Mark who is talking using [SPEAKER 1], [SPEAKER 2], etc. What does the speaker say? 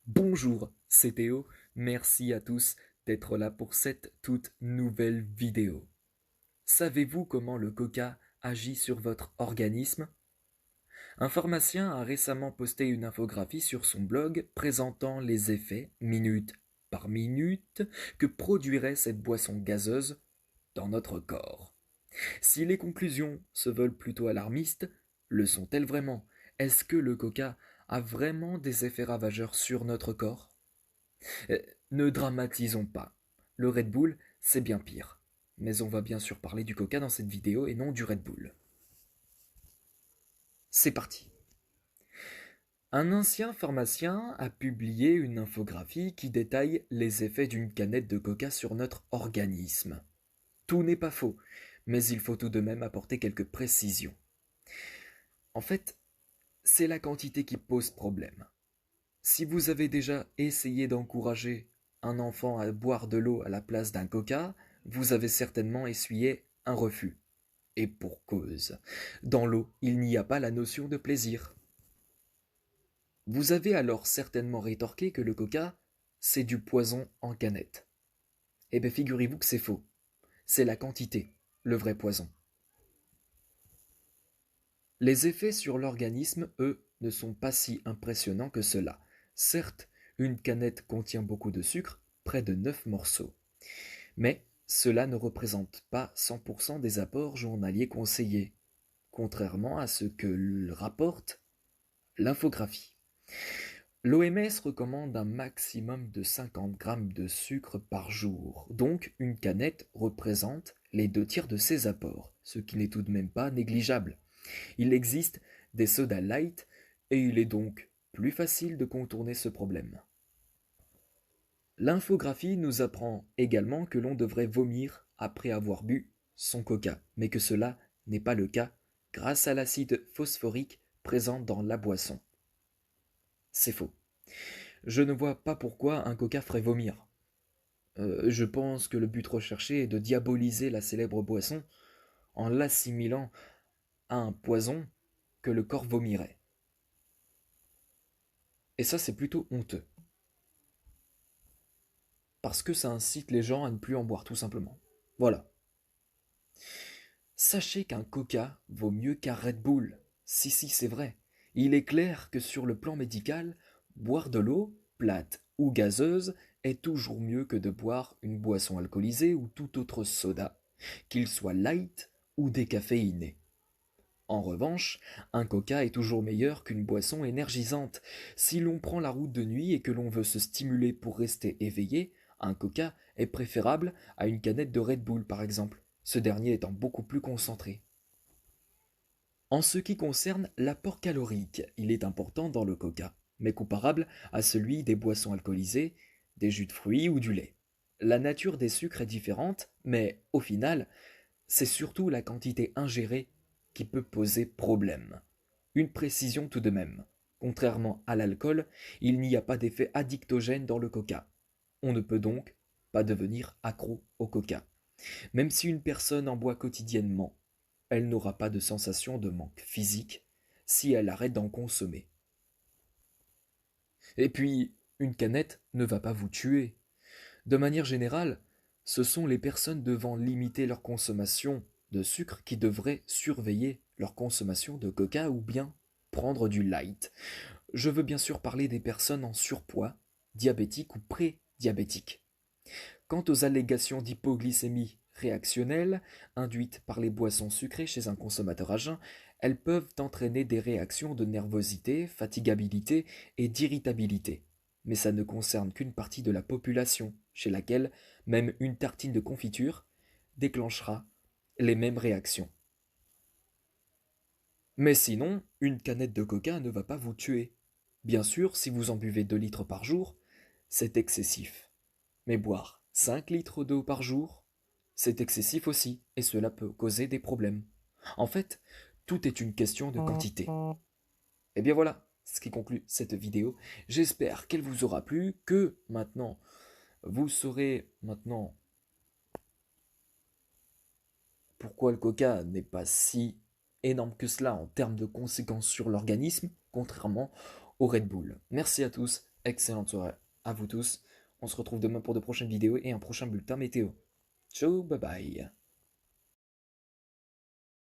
[SPEAKER 1] Bonjour, c'est Théo. Merci à tous d'être là pour cette toute nouvelle vidéo. Savez-vous comment le coca agit sur votre organisme? Un pharmacien a récemment posté une infographie sur son blog présentant les effets, minute par minute, que produirait cette boisson gazeuse dans notre corps. Si les conclusions se veulent plutôt alarmistes, le sont-elles vraiment? Est-ce que le coca a vraiment des effets ravageurs sur notre corps? Euh, Ne dramatisons pas. Le Red Bull, c'est bien pire. Mais on va bien sûr parler du coca dans cette vidéo et non du Red Bull. C'est parti. Un ancien pharmacien a publié une infographie qui détaille les effets d'une canette de coca sur notre organisme. Tout n'est pas faux, mais il faut tout de même apporter quelques précisions. En fait, c'est la quantité qui pose problème. Si vous avez déjà essayé d'encourager un enfant à boire de l'eau à la place d'un coca, vous avez certainement essuyé un refus. Et pour cause. Dans l'eau, il n'y a pas la notion de plaisir. Vous avez alors certainement rétorqué que le coca, c'est du poison en canette. Eh bien, figurez-vous que c'est faux. C'est la quantité, le vrai poison. Les effets sur l'organisme, eux, ne sont pas si impressionnants que cela. Certes, une canette contient beaucoup de sucre, près de 9 morceaux. Mais cela ne représente pas 100% des apports journaliers conseillés, contrairement à ce que rapporte l'infographie. L'OMS recommande un maximum de 50 grammes de sucre par jour, donc une canette représente les 2 tiers de ces apports, ce qui n'est tout de même pas négligeable. Il existe des sodas light et il est donc plus facile de contourner ce problème. L'infographie nous apprend également que l'on devrait vomir après avoir bu son coca, mais que cela n'est pas le cas grâce à l'acide phosphorique présent dans la boisson. C'est faux. Je ne vois pas pourquoi un coca ferait vomir. Je pense que le but recherché est de diaboliser la célèbre boisson en l'assimilant à un poison que le corps vomirait. Et ça, c'est plutôt honteux. Parce que ça incite les gens à ne plus en boire, tout simplement. Voilà. Sachez qu'un coca vaut mieux qu'un Red Bull. Si, si, c'est vrai. Il est clair que sur le plan médical, boire de l'eau, plate ou gazeuse, est toujours mieux que de boire une boisson alcoolisée ou tout autre soda, qu'il soit light ou décaféiné. En revanche, un coca est toujours meilleur qu'une boisson énergisante. Si l'on prend la route de nuit et que l'on veut se stimuler pour rester éveillé, un coca est préférable à une canette de Red Bull par exemple, ce dernier étant beaucoup plus concentré. En ce qui concerne l'apport calorique, il est important dans le coca, mais comparable à celui des boissons alcoolisées, des jus de fruits ou du lait. La nature des sucres est différente, mais au final, c'est surtout la quantité ingérée qui peut poser problème. Une précision tout de même. Contrairement à l'alcool, il n'y a pas d'effet addictogène dans le coca. On ne peut donc pas devenir accro au coca. Même si une personne en boit quotidiennement, elle n'aura pas de sensation de manque physique si elle arrête d'en consommer. Et puis, une canette ne va pas vous tuer. De manière générale, ce sont les personnes devant limiter leur consommation de sucre qui devraient surveiller leur consommation de coca ou bien prendre du light. Je veux bien sûr parler des personnes en surpoids, diabétiques ou pré-diabétiques. Quant aux allégations d'hypoglycémie réactionnelle induites par les boissons sucrées chez un consommateur à jeun, elles peuvent entraîner des réactions de nervosité, fatigabilité et d'irritabilité. Mais ça ne concerne qu'une partie de la population, chez laquelle même une tartine de confiture déclenchera les mêmes réactions. Mais sinon, une canette de coca ne va pas vous tuer. Bien sûr, si vous en buvez 2 litres par jour, c'est excessif. Mais boire 5 litres d'eau par jour, c'est excessif aussi, et cela peut causer des problèmes. En fait, tout est une question de quantité. Et bien voilà, ce qui conclut cette vidéo. J'espère qu'elle vous aura plu, que maintenant, vous saurez maintenant pourquoi le coca n'est pas si énorme que cela en termes de conséquences sur l'organisme, contrairement au Red Bull. Merci à tous Excellente soirée à vous tous. On se retrouve demain pour de prochaines vidéos et un prochain bulletin météo. Ciao, bye bye.